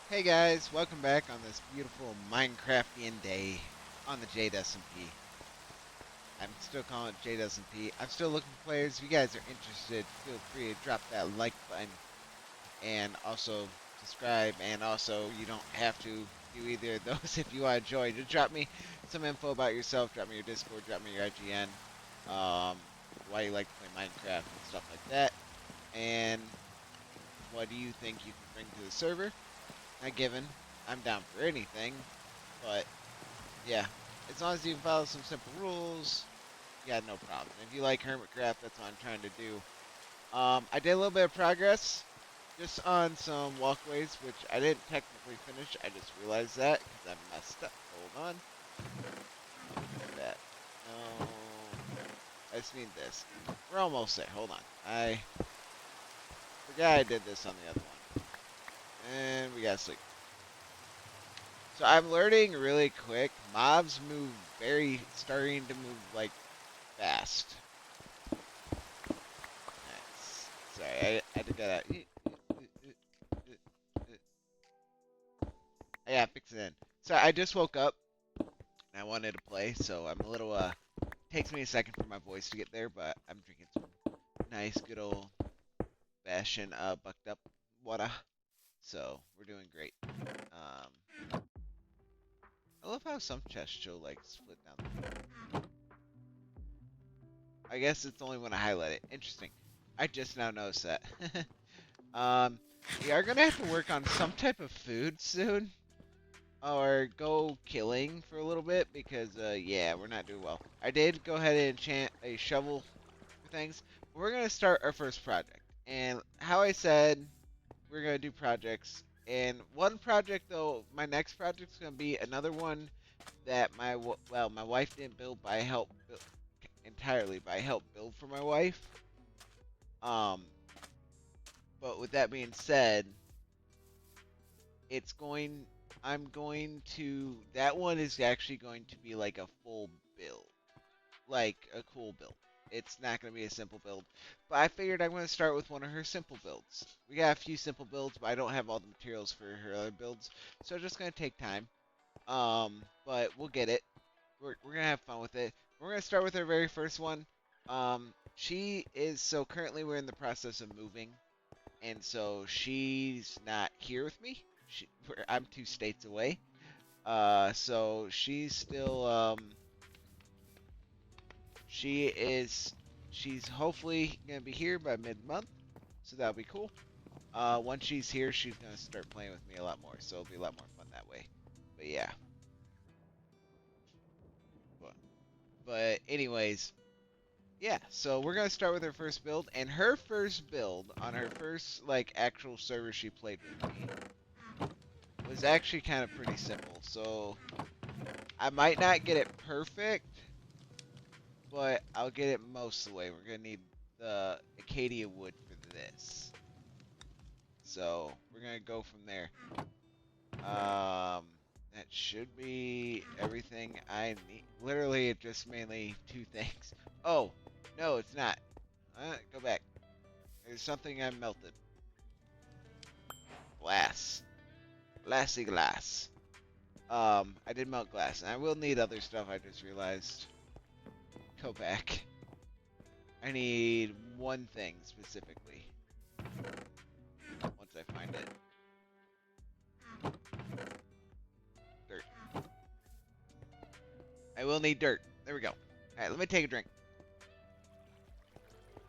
Hey guys, welcome back on this beautiful Minecraftian day on the Jade SMP. I'm still calling it Jade SMP. I'm still looking for players. If you guys are interested, feel free to drop that like button and also subscribe. And also, you don't have to do either of those if you want to join. Just drop me some info about yourself. Drop me your Discord. Drop me your IGN. Um, why you like to play Minecraft and stuff like that. And what do you think you can bring to the server? Not given. I'm down for anything, but yeah, as long as you follow some simple rules, you got no problem. If you like Hermitcraft, that's what I'm trying to do. I did a little bit of progress just on some walkways, which I didn't technically finish. I just realized that because I messed up. Hold on. Look at that. No, I just need this. We're almost there. Hold on. I forgot I did this on the other one. And we got sleep. So I'm learning really quick. Mobs move starting to move like fast. Nice. Sorry, I did that. I gotta fix it in. So I just woke up and I wanted to play, so I'm a little takes me a second for my voice to get there, but I'm drinking some nice good old fashioned bucked up water. So we're doing great. I love how some chests show like split down the middle. I guess it's only when I highlight it. Interesting. I just now noticed that. um, we are gonna have to work on some type of food soon, or go killing for a little bit because, yeah, we're not doing well. I did go ahead and enchant a shovel for things. We're gonna start our first project, and how I said we're gonna do projects. And one project though, my next project's gonna be another one that my wife didn't build, but I helped build entirely. But I helped build for my wife. Um, But with that being said, it's going. I'm going to. That one is actually going to be like a full build, like a cool build. It's not going to be a simple build. But I figured I'm going to start with one of her simple builds. We got a few simple builds, but I don't have all the materials for her other builds, so it's just going to take time. But we'll get it. We're going to have fun with it. We're going to start with our very first one. She is so currently we're in the process of moving, and so she's not here with me. I'm 2 states away. So she's still she is she's hopefully gonna be here by mid-month, so that'll be cool. Once she's here, she's gonna start playing with me a lot more, so it'll be a lot more fun that way. But yeah, but, but anyways, yeah. So we're gonna start with her first build, and her first build on her first like actual server she played with me was actually kind of pretty simple. So I might not get it perfect, but I'll get it most of the way. We're gonna need the Acacia wood for this. So we're gonna go from there. That should be everything I need. Literally, it's just mainly 2 things. Oh, no, it's not. Go back. There's something I melted. Glass. Glassy glass. I did melt glass, and I will need other stuff. I just realized. Go back. I need one thing specifically. Once I find it. Dirt. I will need dirt. There we go. Alright, let me take a drink.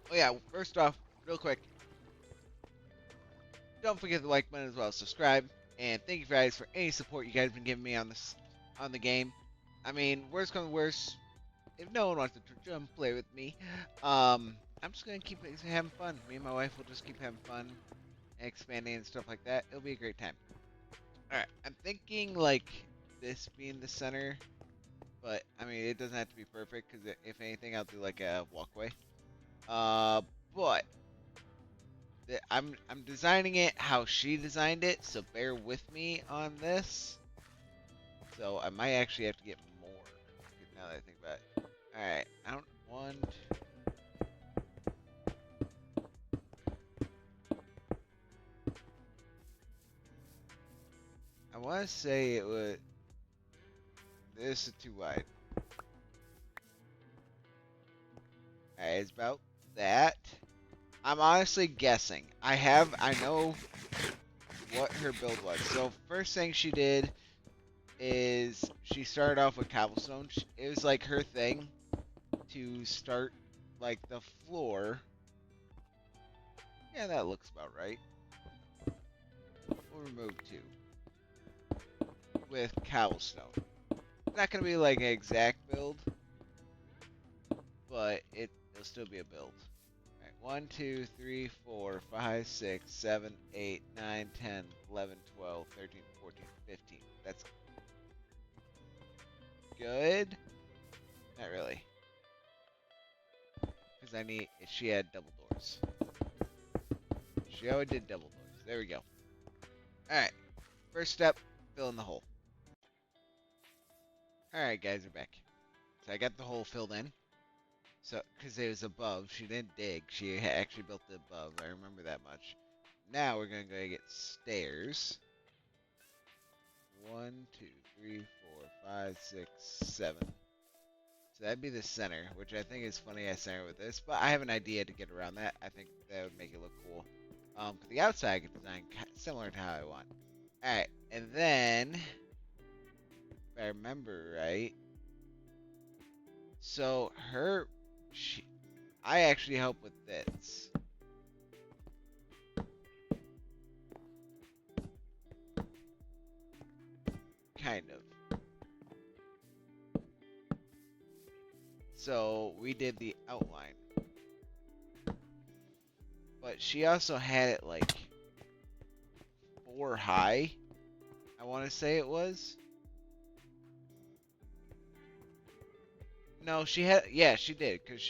Oh yeah, first off, real quick, don't forget the like button as well as subscribe. And thank you guys for any support you guys have been giving me on the game. I mean, worst comes to worst, if no one wants to jump play with me, I'm just gonna keep having fun. Me and my wife will just keep having fun, expanding and stuff like that. It'll be a great time. All right, I'm thinking like this being the center, but I mean it doesn't have to be perfect because if anything, I'll do like a walkway. Uh, but I'm designing it how she designed it, so bear with me on this. So I might actually have to get more. Now that I think about it. All right, I don't want. I want to say it would. This is too wide. Alright, it's about that. I'm honestly guessing. I know what her build was. So first thing she did is she started off with cobblestone. It was like her thing to start like the floor. Yeah, that looks about right. We'll remove 2 with cobblestone. It's not gonna be like an exact build, but it'll still be a build. Alright, 1, 2, 3, 4, 5, 6, 7, 8, 9, 10, 11, 12, 13, 14, 15. That's good. Not really. Because she had double doors. She always did double doors. There we go. Alright. First step, fill in the hole. Alright, guys, we're back. So I got the hole filled in. So, because it was above, she didn't dig. She actually built it above. I remember that much. Now we're going to go get stairs. 1, 2, 3, 4, 5, 6, 7. So that'd be the center, which I think is funny I center with this, but I have an idea to get around that. I think that would make it look cool. For the outside, I could design similar to how I want. Alright, and then, if I remember right, so I actually help with this. Kind of. So we did the outline. But she also had it like 4 high. I want to say it was. No, she had. Yeah, she did. Because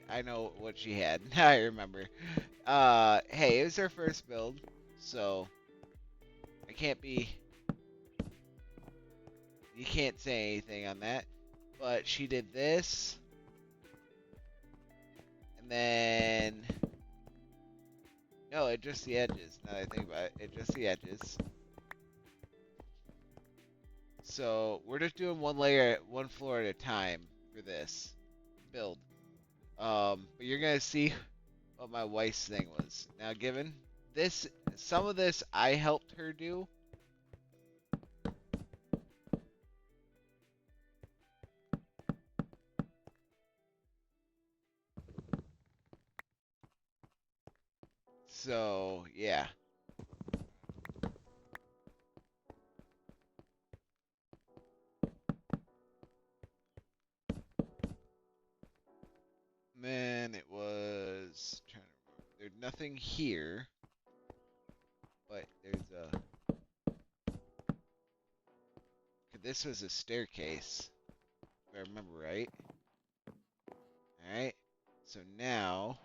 I know what she had. I remember. Hey, it was her first build. So. I can't be. You can't say anything on that. But she did this. And then. No, it just the edges. Now that I think about it, it just the edges. So we're just doing one floor at a time for this build. But you're gonna see what my wife's thing was. Now, given this, some of this I helped her do. So yeah. Then it was trying to remember. There's nothing here, but there's a. This was a staircase, if I remember right. All right. So now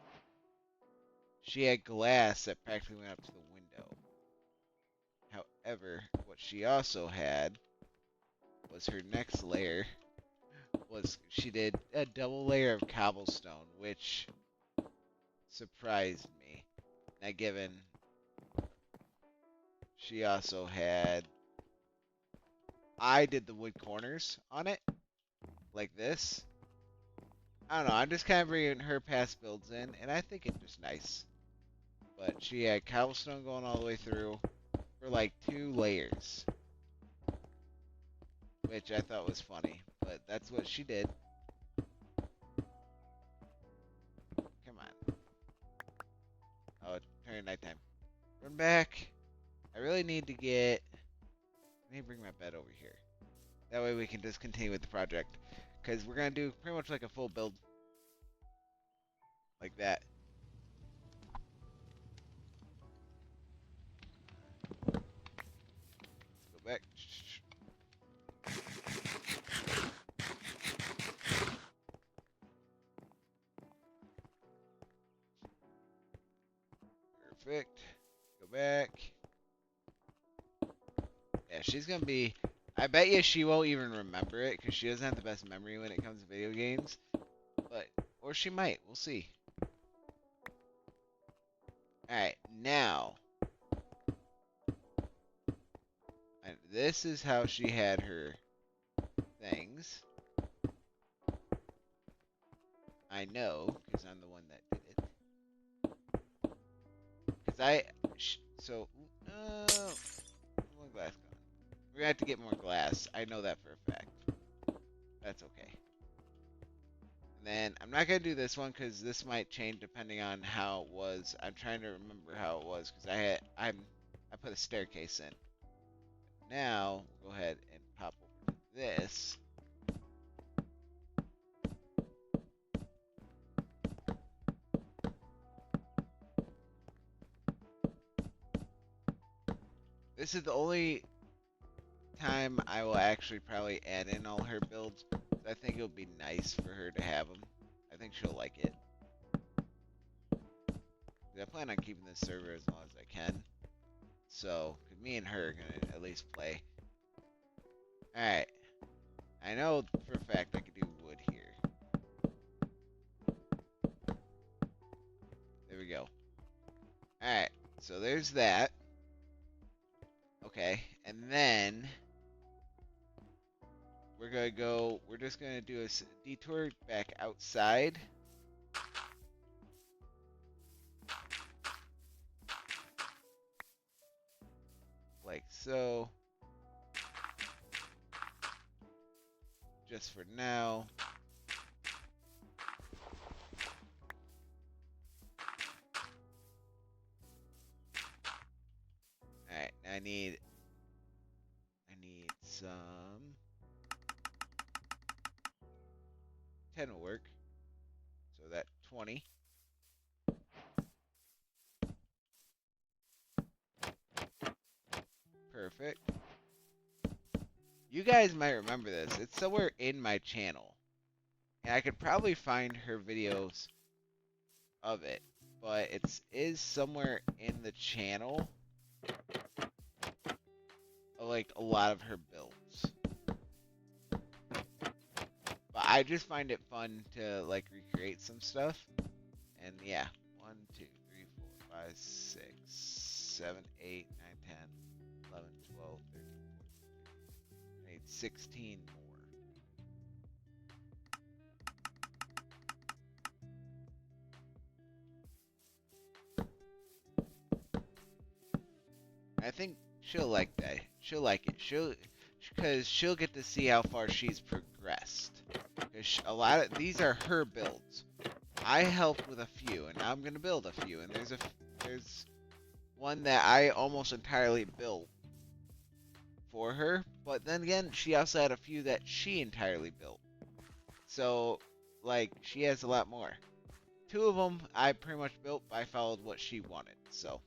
she had glass that practically went up to the window. However, what she also had was her next layer was she did a double layer of cobblestone, which surprised me. Now, given she also had, I did the wood corners on it, like this. I don't know, I'm just kind of bringing her past builds in, and I think it's just nice. But she had cobblestone going all the way through for like 2 layers, which I thought was funny, but that's what she did. Come on. Oh, it's turning nighttime. Run back. I really need to get. I need to bring my bed over here. That way we can just continue with the project. Because we're going to do pretty much like a full build. Like that. Go back. Perfect. Go back. Yeah, she's going to be. I bet you she won't even remember it because she doesn't have the best memory when it comes to video games. But, or she might. We'll see. Alright, now. this is how she had her things. I know, because I'm the one that did it. Because one glass gone. We're gonna have to get more glass. I know that for a fact. That's okay. And then I'm not gonna do this one because this might change depending on how it was. I'm trying to remember how it was because I put a staircase in. Now we'll go ahead and pop over to this. This is the only time I will actually probably add in all her builds. I think it would be nice for her to have them. I think she'll like it. I plan on keeping this server as long as I can. So, me and her are going to at least play. Alright. I know for a fact I could do wood here. There we go. Alright. So there's that. Okay. And then we're just going to do a detour back outside. Like so. Just for now. Alright, I need some 10 will work. So that 20. Perfect. You guys might remember this. It's somewhere in my channel. And I could probably find her videos of it. But it is somewhere in the channel. Like a lot of her builds. But I just find it fun to like recreate some stuff. And yeah. 1, 2, 3, 4, 5, 6, 7, 8, 9, 10, 11, 12, 13, 14, 15. I need 16 more. I think she'll like that. She'll like it. Because she'll get to see how far she's progressed. Because these are her builds. I helped with a few, and now I'm gonna build a few. And there's one that I almost entirely built for her. But then again, she also had a few that she entirely built. So, like, she has a lot more. 2 of them I pretty much built, but I followed what she wanted. So,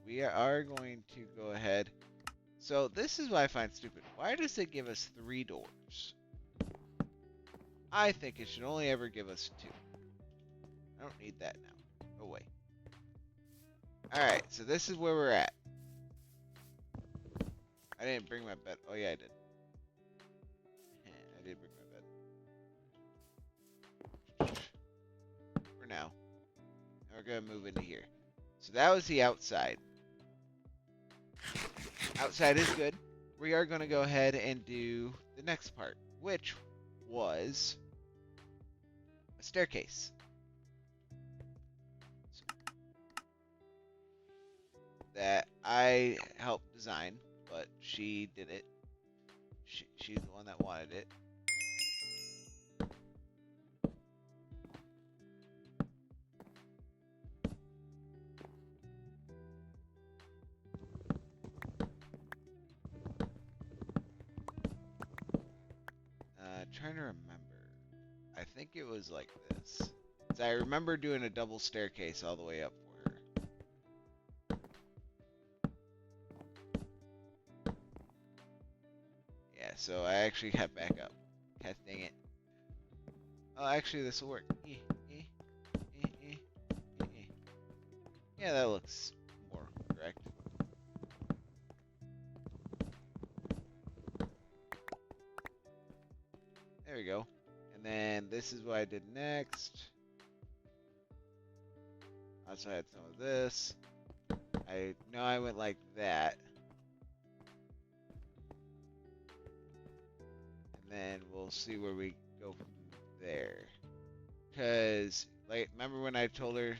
we are going to go ahead. So this is what I find stupid. Why does it give us 3 doors? I think it should only ever give us 2. I don't need that now. Go away. Alright, so this is where we're at. I didn't bring my bed. Oh yeah, I did. I did bring my bed. For now. Now we're going to move into here. So that was the outside. Outside is good. We are going to go ahead and do the next part, which was a staircase. So that I helped design, but she did it. She's the one that wanted it. Trying to remember. I think it was like this. So I remember doing a double staircase all the way up for her. Yeah, so I actually got back up. God dang it. Oh, actually, this will work. Yeah, that looks more correct. There we go. And then this is what I did next. Also had some of this. I know I went like that. then we'll see where we go from there. Cause like, remember when I told you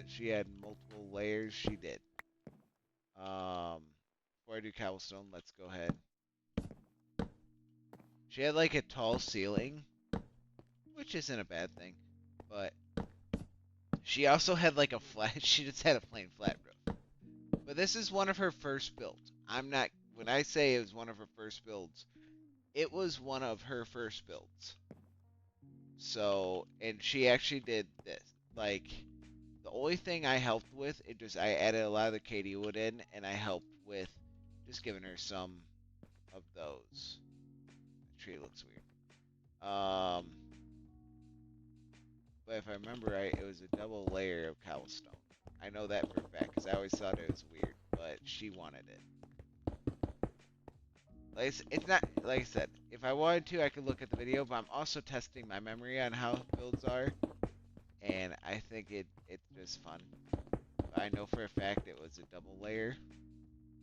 she had multiple layers? She did. Before I do cobblestone, let's go ahead. She had like a tall ceiling, which isn't a bad thing, but she also had like a flat. She just had a plain flat roof. But this is one of her first builds. I'm not. When I say it was one of her first builds, it was one of her first builds. So, and she actually did this. Like, the only thing I helped with, I added a lot of the Katie wood in, and I helped with just giving her some of those. The tree looks weird. But if I remember right, it was a double layer of cobblestone. I know that for a fact, because I always thought it was weird, but she wanted it. Like, it's not, like I said, if I wanted to, I could look at the video, but I'm also testing my memory on how builds are, and I think it's just fun. But I know for a fact it was a double layer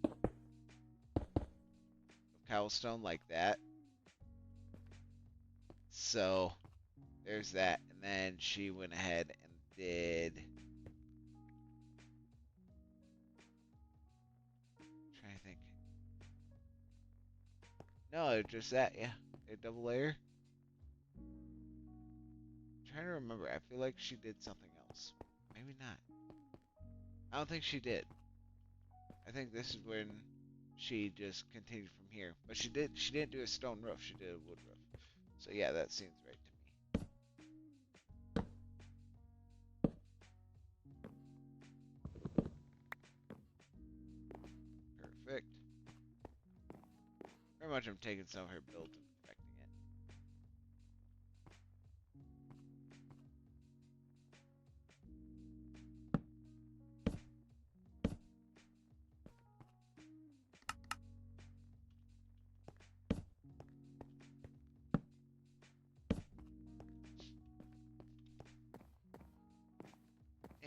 of cobblestone like that. So, there's that. And then she went ahead and did... I'm trying to think. No, just that, yeah. A double layer. I'm trying to remember. I feel like she did something else. Maybe not. I don't think she did. I think this is when she just continued from here. But she didn't do a stone roof, she did a wood roof. So yeah, that seems right to me. Perfect. Very much I'm taking some of her build and perfecting it.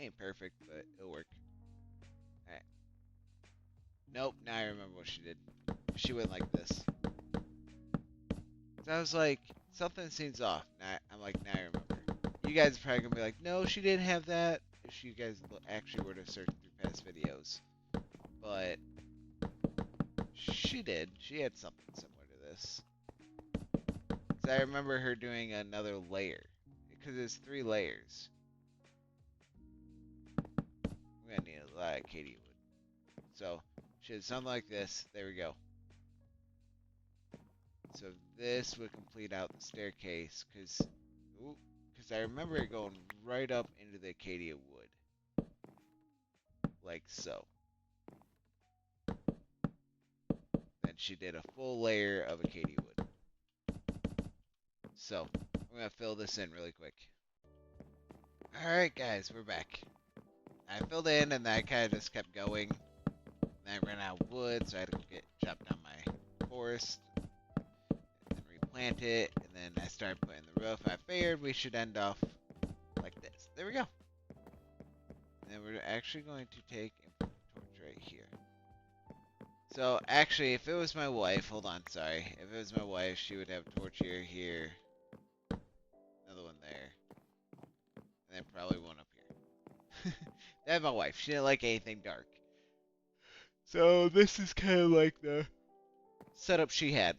Ain't perfect, but it'll work. Alright. Nope, now I remember what she did. She went like this. So I was like, something seems off. Now, I'm like, now I remember. You guys are probably gonna be like, no, she didn't have that. If you guys actually were to search through past videos. But she did. She had something similar to this. So I remember her doing another layer. Because it's 3 layers. We're gonna need a lot of Katie wood. So, she did something like this. There we go. So this would complete out the staircase, because I remember it going right up into the Acacia wood. Like so. Then she did a full layer of Acacia wood. So, I'm going to fill this in really quick. Alright guys, we're back. I filled in and then I kind of just kept going. And I ran out of wood, so I had to go chop down my forest. And then replant it. And then I started putting the roof. I figured we should end off like this. There we go. And then we're actually going to take and put the torch right here. So, actually, if it was my wife, hold on, sorry. If it was my wife, she would have a torch here, another one there, and then probably one up here. That's my wife. She didn't like anything dark. So, this is kind of like the setup she had.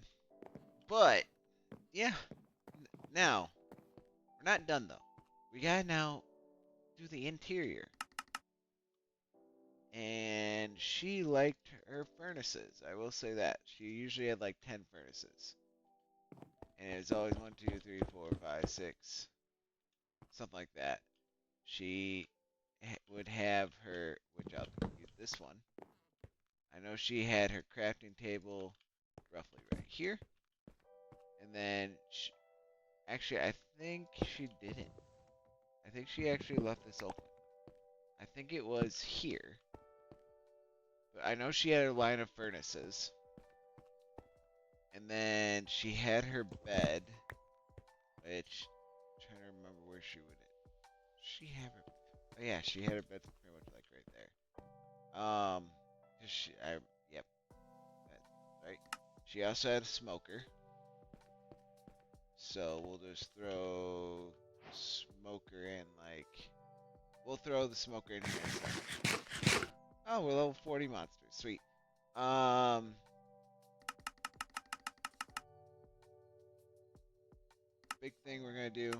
But, yeah. Now, we're not done, though. We gotta now do the interior. And she liked her furnaces. I will say that. She usually had like 10 furnaces. And it was always 1, 2, 3, 4, 5, 6. Something like that. She would have her, which I'll use this one. I know she had her crafting table roughly right here. And then, actually, I think she didn't. I think she actually left this open. I think it was here. But I know she had her line of furnaces. And then she had her bed, which I'm trying to remember where she would. She have her. Oh yeah, she had her bed pretty much like right there. Yep, that's right. She also had a smoker. So we'll just throw smoker in, like, we'll throw the smoker in here instead. Oh, we're level 40 monsters. Sweet. Big thing we're gonna do.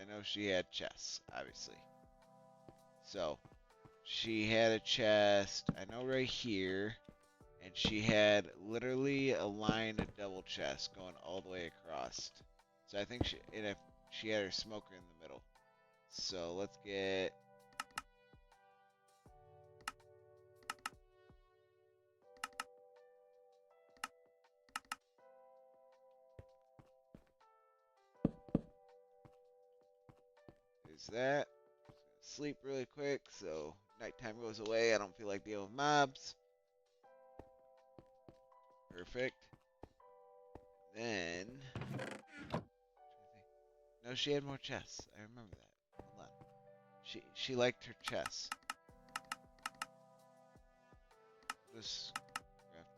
I know she had chests, obviously. So she had a chest. I know right here, and she had literally a line of double chests going all the way across. So I think she had her smoker in the middle. So let's get. There's that. Sleep really quick so nighttime goes away. I don't feel like dealing with mobs. Perfect. Then. No, she had more chests. I remember that. Hold on. She liked her chests. Just craft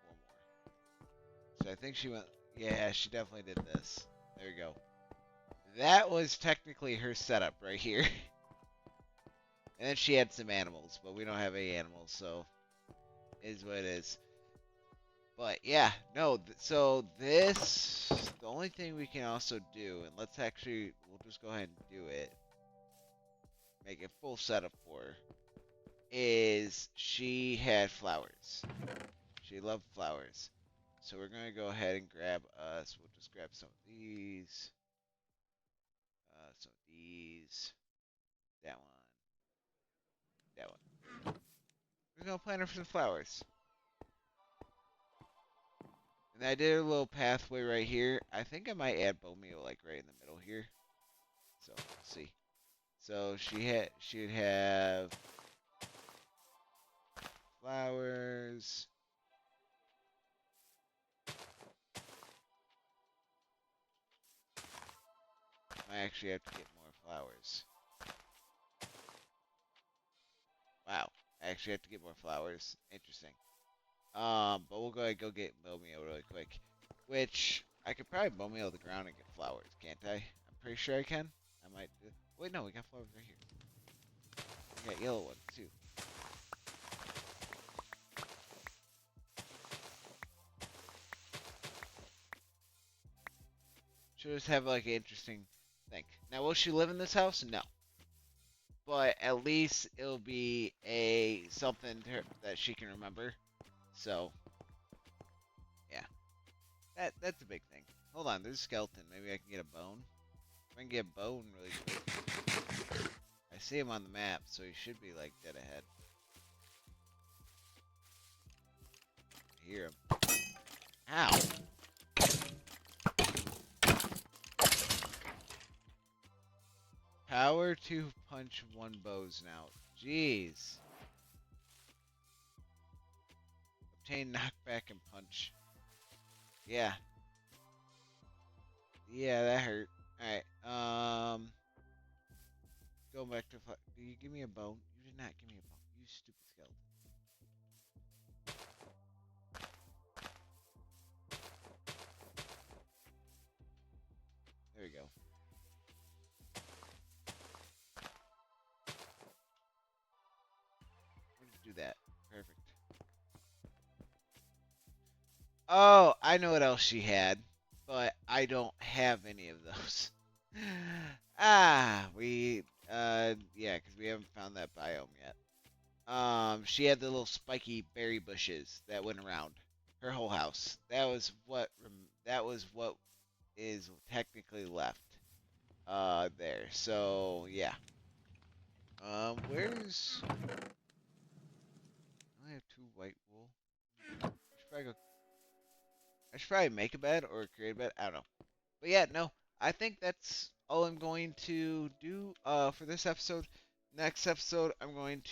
one more. So I think she went. Yeah, she definitely did this. There we go. That was technically her setup right here. And then she had some animals, but we don't have any animals, so it is what it is. But yeah, no. So this, the only thing we can also do, and let's actually, we'll just go ahead and do it. Make a full setup for her. Is she had flowers? She loved flowers. So we're gonna go ahead and grab us. We'll just grab some of these. Some of these. That one. That one. We're gonna plant her some flowers. And I did a little pathway right here. I think I might add bone meal like right in the middle here. So let's see. So she'd have flowers. I actually have to get more flowers. Wow. I actually have to get more flowers. Interesting. But we'll go ahead and go get bone meal really quick. Which I could probably bone meal the ground and get flowers, can't I? I'm pretty sure I can. I might do. Wait, no, we got flowers right here. We got yellow ones too. Should just have like an interesting thing. Now, will she live in this house? No. But at least it'll be a something to her, that she can remember. So, yeah, that's a big thing. Hold on, there's a skeleton. Maybe I can get a bone. If I can get a bone really quick. I see him on the map, so he should be like dead ahead. I hear him. Ow! Power to punch one bows now. Jeez. Obtain knockback and punch. Yeah. Yeah, that hurt. Alright, go back to... Do you give me a bone? You did not give me a bone. You stupid skeleton. There we go. Do that. Perfect. Oh, I know what else she had, but I don't have any of those. Yeah, because we haven't found that biome yet. She had the little spiky berry bushes that went around her whole house. That was what is technically left. There. So yeah. Where's? I have two white wool. I should probably make a bed or create a bed. I don't know. But yeah, no. I think that's all I'm going to do for this episode. Next episode, we're going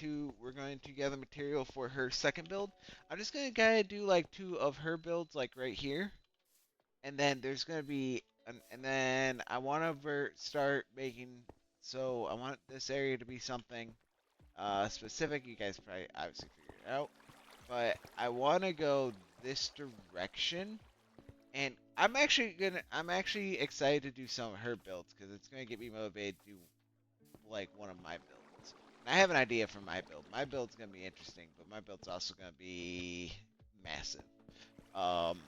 to gather material for her second build. I'm just gonna kind of do like two of her builds, like right here, and then there's gonna be, and then I want to start making. So I want this area to be something specific. You guys probably obviously figured it out, but I want to go this direction And I'm actually excited to do some of her builds because it's gonna get me motivated to do like one of my builds. And I have an idea for my build. My build's gonna be interesting, but my build's also gonna be massive. Um,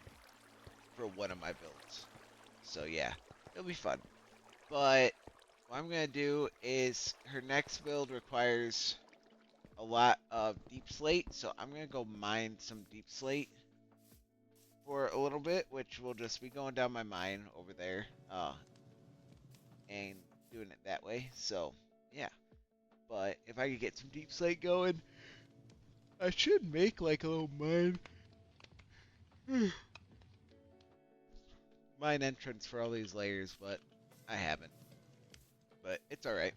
for one of my builds. So yeah, it'll be fun. But what I'm gonna do is her next build requires a lot of deep slate, so I'm gonna go mine some deep slate for a little bit, which will just be going down my mine over there, and doing it that way. So yeah, but if I could get some deep slate going, I should make like a little mine entrance for all these layers, but I haven't. But it's all right.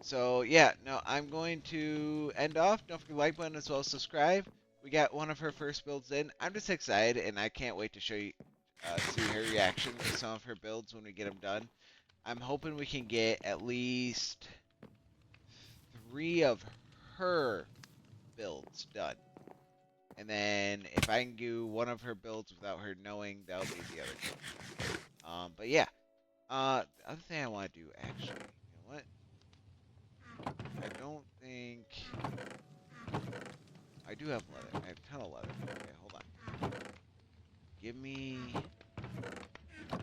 So yeah, no, I'm going to end off. Don't forget the like button as well as subscribe. We got one of her first builds in. I'm just excited, and I can't wait to show you, see her reaction to some of her builds when we get them done. I'm hoping we can get at least 3 of her builds done. And then if I can do one of her builds without her knowing, that'll be the other build. But yeah, the other thing I want to do actually, you know what? I don't think I do have leather. I have a ton of leather. Okay, hold on. Give me. Oh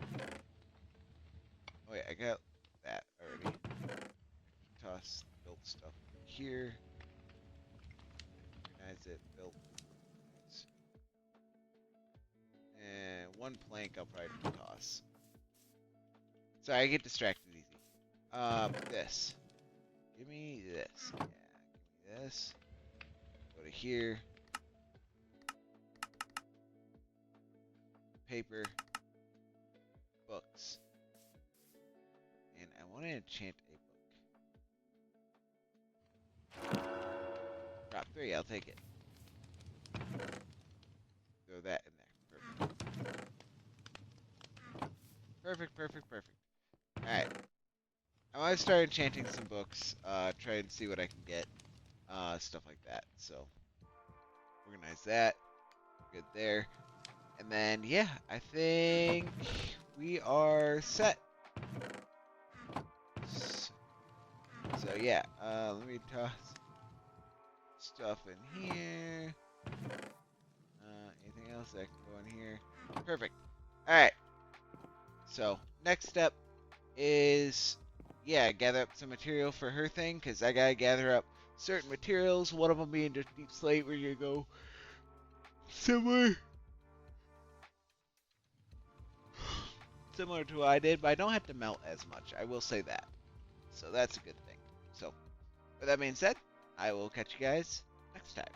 wait, I got that already. Toss built stuff here. Organize it. Built. Nice. And one plank I'll probably toss. Sorry, I get distracted easy. This. Give me this. Yeah, give me this. Go to here. Paper. Books. And I want to enchant a book. Drop 3, I'll take it. Throw that in there. Perfect. Perfect. Alright. I want to start enchanting some books. Try and see what I can get. Stuff like that. So, organize that. Good there. And then, yeah, I think we are set. So yeah, let me toss stuff in here. Anything else that can go in here? Perfect. Alright. So, next step is, yeah, gather up some material for her thing, because I gotta gather up certain materials, one of them being just deep slate, where you go similar to what I did, but I don't have to melt as much, I will say that. So that's a good thing. So, with that being said, I will catch you guys next time.